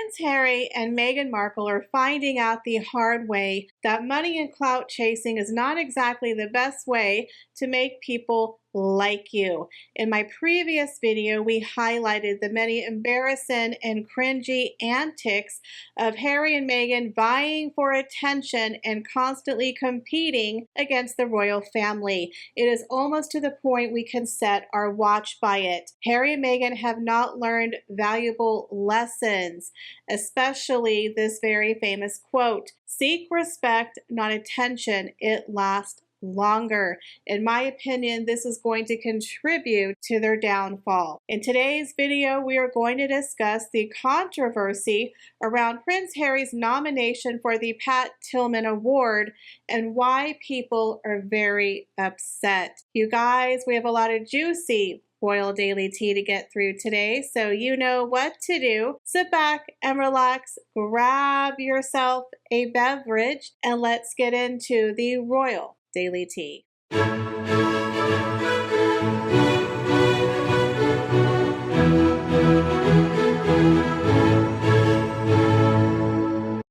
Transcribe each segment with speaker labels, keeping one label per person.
Speaker 1: Prince Harry and Meghan Markle are finding out the hard way that money and clout chasing is not exactly the best way to make people like you. In my previous video, we highlighted the many embarrassing and cringy antics of Harry and Meghan vying for attention and constantly competing against the royal family. It is almost to the point we can set our watch by it. Harry and Meghan have not learned valuable lessons, especially this very famous quote, "Seek respect, not attention. It lasts longer." In my opinion, this is going to contribute to their downfall. In today's video, we are going to discuss the controversy around Prince Harry's nomination for the Pat Tillman Award and why people are very upset. You guys, we have a lot of juicy royal daily tea to get through today, so you know what to do. Sit back and relax, grab yourself a beverage, and let's get into the royal daily tea.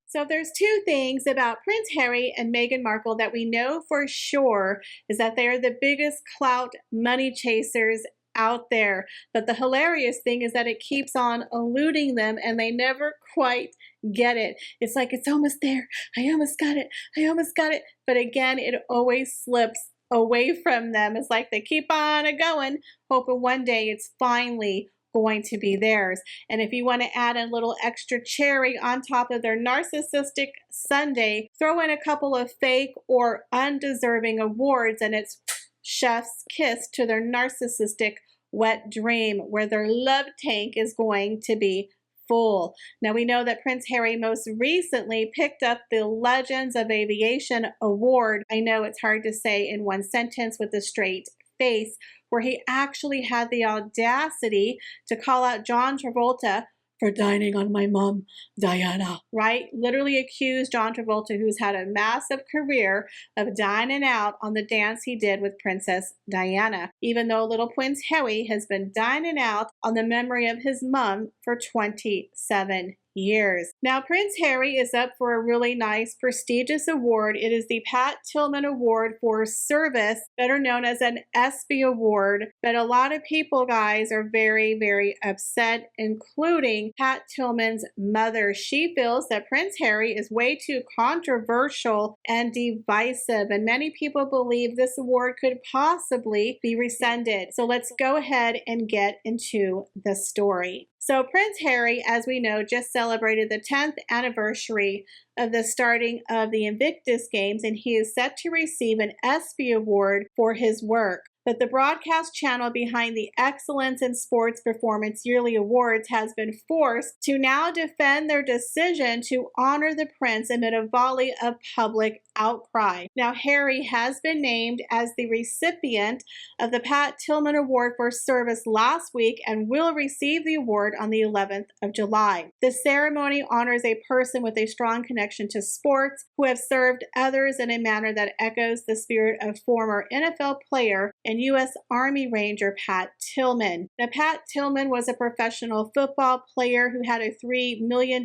Speaker 1: So there's two things about Prince Harry and Meghan Markle that we know for sure is that they are the biggest clout money chasers out there. But the hilarious thing is that it keeps on eluding them and they never quite get it. It's like, it's almost there. I almost got it. I almost got it. But again, it always slips away from them. It's like they keep on going, hoping one day it's finally going to be theirs. And if you want to add a little extra cherry on top of their narcissistic sundae, throw in a couple of fake or undeserving awards and it's chef's kiss to their narcissistic wet dream where their love tank is going to be full. Now we know that Prince Harry most recently picked up the Legends of Aviation Award. I know it's hard to say in one sentence with a straight face, where he actually had the audacity to call out John Travolta for dining on my mom, Diana, right? Literally accused John Travolta, who's had a massive career, of dining out on the dance he did with Princess Diana, even though little Prince Harry has been dining out on the memory of his mom for 27 years. Now, Prince Harry is up for a really nice, prestigious award. It is the Pat Tillman Award for Service, better known as an ESPY Award. But a lot of people, guys, are very, very upset, including Pat Tillman's mother. She feels that Prince Harry is way too controversial and divisive, and many people believe this award could possibly be rescinded. So let's go ahead and get into the story. So Prince Harry, as we know, just celebrated the 10th anniversary of the starting of the Invictus Games, and he is set to receive an ESPY Award for his work. But the broadcast channel behind the Excellence in Sports Performance Yearly Awards has been forced to now defend their decision to honor the prince amid a volley of public outcry. Now, Harry has been named as the recipient of the Pat Tillman Award for Service last week and will receive the award on the 11th of July. The ceremony honors a person with a strong connection to sports who have served others in a manner that echoes the spirit of former NFL player and U.S. Army Ranger Pat Tillman. Now, Pat Tillman was a professional football player who had a $3 million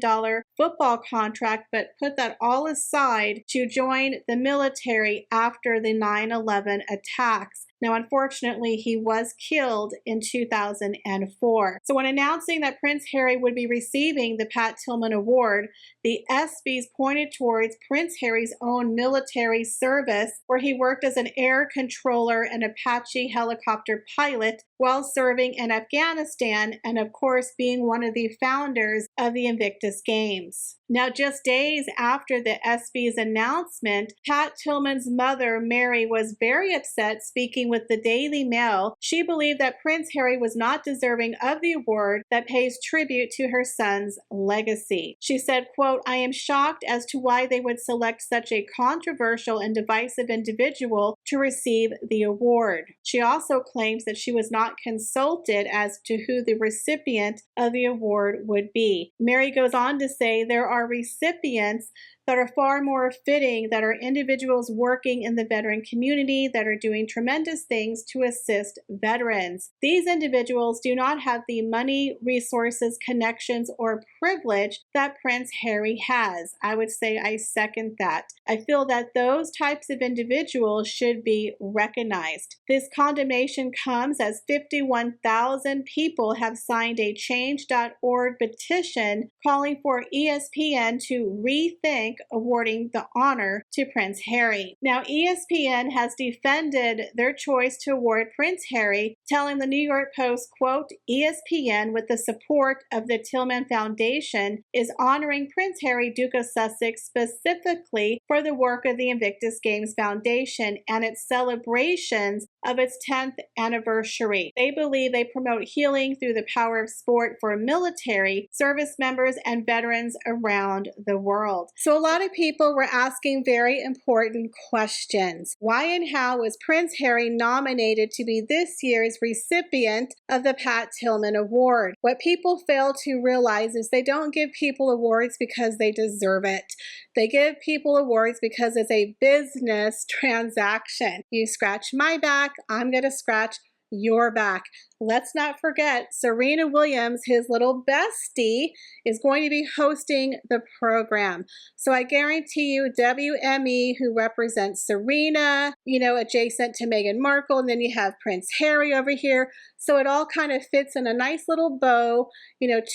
Speaker 1: football contract, but put that all aside to join the military after the 9/11 attacks. Now, unfortunately, he was killed in 2004. So when announcing that Prince Harry would be receiving the Pat Tillman Award, the ESPYs pointed towards Prince Harry's own military service, where he worked as an air controller and Apache helicopter pilot while serving in Afghanistan, and of course being one of the founders of the Invictus Games. Now, just days after the ESPYs announcement, Pat Tillman's mother, Mary, was very upset. Speaking with the Daily Mail, she believed that Prince Harry was not deserving of the award that pays tribute to her son's legacy. She said, quote, "I am shocked as to why they would select such a controversial and divisive individual to receive the award." She also claims that she was not consulted as to who the recipient of the award would be. Mary goes on to say there are recipients that are far more fitting, that are individuals working in the veteran community that are doing tremendous things to assist veterans. These individuals do not have the money, resources, connections, or privilege that Prince Harry has. I would say I second that. I feel that those types of individuals should be recognized. This condemnation comes as 51,000 people have signed a change.org petition calling for ESPN to rethink awarding the honor to Prince Harry. Now, ESPN has defended their choice to award Prince Harry, telling the New York Post, quote, ESPN, with the support of the Tillman Foundation, is honoring Prince Harry, Duke of Sussex, specifically for the work of the Invictus Games Foundation and its celebrations of its 10th anniversary. They believe they promote healing through the power of sport for military, service members, and veterans around the world. So a lot of people were asking very important questions. Why and how was Prince Harry nominated to be this year's recipient of the Pat Tillman Award? What people fail to realize is they don't give people awards because they deserve it. They give people awards because it's a business transaction. You scratch my back, I'm going to scratch your back. Let's not forget Serena Williams, his little bestie, is going to be hosting the program. So I guarantee you WME, who represents Serena, adjacent to Meghan Markle, and then you have Prince Harry over here. So it all kind of fits in a nice little bow,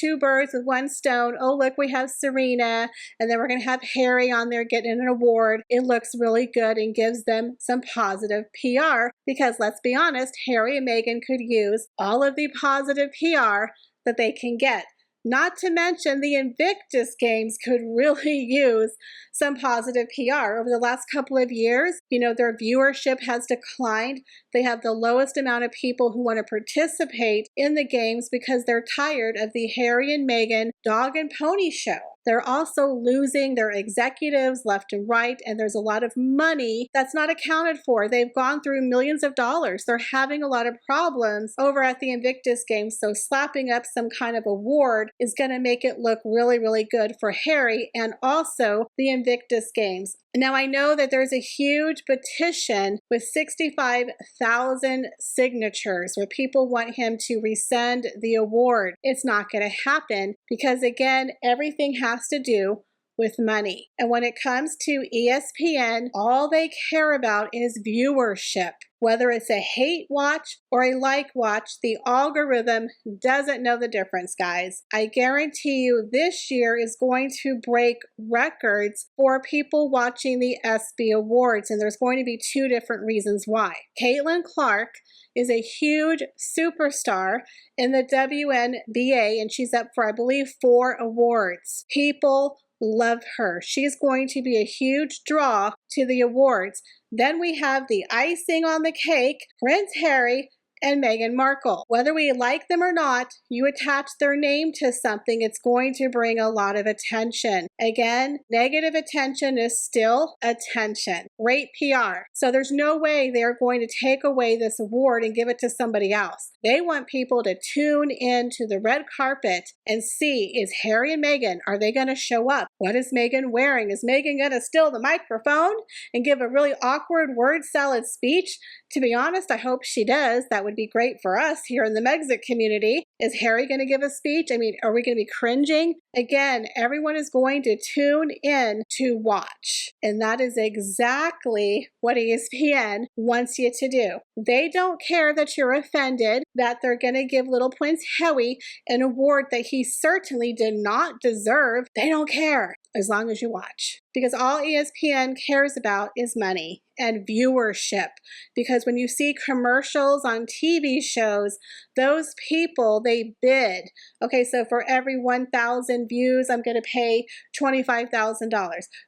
Speaker 1: two birds with one stone. Oh, look, we have Serena, and then we're going to have Harry on there getting an award. It looks really good and gives them some positive PR because let's be honest, Harry and Meghan could use all of the positive PR that they can get. Not to mention the Invictus Games could really use some positive PR. Over the last couple of years, their viewership has declined. They have the lowest amount of people who want to participate in the games because they're tired of the Harry and Meghan dog and pony show. They're also losing their executives left and right, and there's a lot of money that's not accounted for. They've gone through millions of dollars. They're having a lot of problems over at the Invictus Games, so slapping up some kind of award is going to make it look really, really good for Harry and also the Invictus Games. Now, I know that there's a huge petition with 65,000 signatures where people want him to rescind the award. It's not going to happen because, again, everything has to do with money. And when it comes to ESPN, all they care about is viewership. Whether it's a hate watch or a like watch, the algorithm doesn't know the difference, guys. I guarantee you this year is going to break records for people watching the ESPY Awards, and there's going to be two different reasons why. Caitlin Clark is a huge superstar in the WNBA, and she's up for, I believe, 4 awards. People love her. She's going to be a huge draw to the awards. Then we have the icing on the cake, Prince Harry and Meghan Markle. Whether we like them or not, you attach their name to something, it's going to bring a lot of attention. Again, negative attention is still attention. Great PR. So there's no way they're going to take away this award and give it to somebody else. They want people to tune in to the red carpet and see, is Harry and Meghan, are they going to show up? What is Meghan wearing? Is Meghan going to steal the microphone and give a really awkward word salad speech? To be honest, I hope she does. That would be great for us here in the Megxit community. Is Harry going to give a speech? I mean, are we going to be cringing? Again, everyone is going to tune in to watch. And that is exactly what ESPN wants you to do. They don't care that you're offended, that they're going to give little Prince Harry an award that he certainly did not deserve. They don't care as long as you watch. Because all ESPN cares about is money and viewership. Because when you see commercials on TV shows, those people, they bid. Okay, so for every 1,000 views, I'm going to pay $25,000.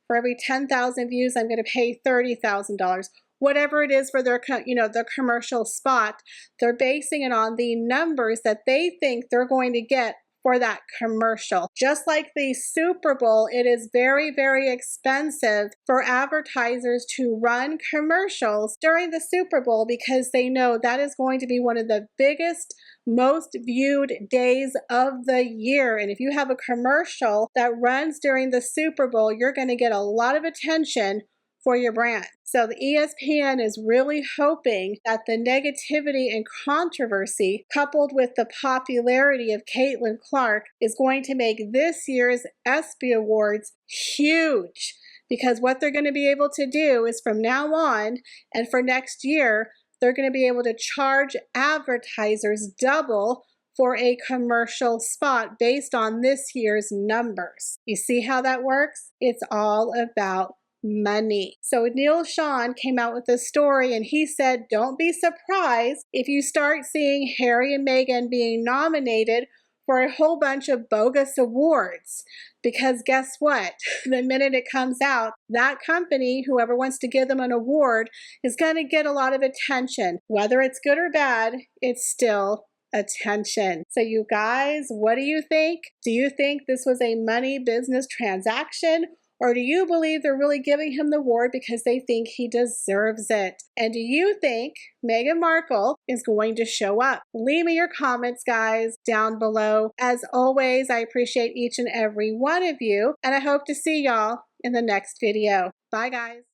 Speaker 1: For every 10,000 views, I'm going to pay $30,000. Whatever it is for their, their commercial spot, they're basing it on the numbers that they think they're going to get for that commercial. Just like the Super Bowl, it is very, very expensive for advertisers to run commercials during the Super Bowl because they know that is going to be one of the biggest, most viewed days of the year. And if you have a commercial that runs during the Super Bowl, you're going to get a lot of attention for your brand. So the ESPN is really hoping that the negativity and controversy coupled with the popularity of Caitlin Clark is going to make this year's ESPY Awards huge, because what they're going to be able to do is from now on and for next year, they're going to be able to charge advertisers double for a commercial spot based on this year's numbers. You see how that works? It's all about money. So Neil Sean came out with a story and he said, don't be surprised if you start seeing Harry and Meghan being nominated for a whole bunch of bogus awards. Because guess what? The minute it comes out, that company, whoever wants to give them an award, is going to get a lot of attention. Whether it's good or bad, it's still attention. So you guys, what do you think? Do you think this was a money business transaction? Or do you believe they're really giving him the award because they think he deserves it? And do you think Meghan Markle is going to show up? Leave me your comments, guys, down below. As always, I appreciate each and every one of you, and I hope to see y'all in the next video. Bye, guys.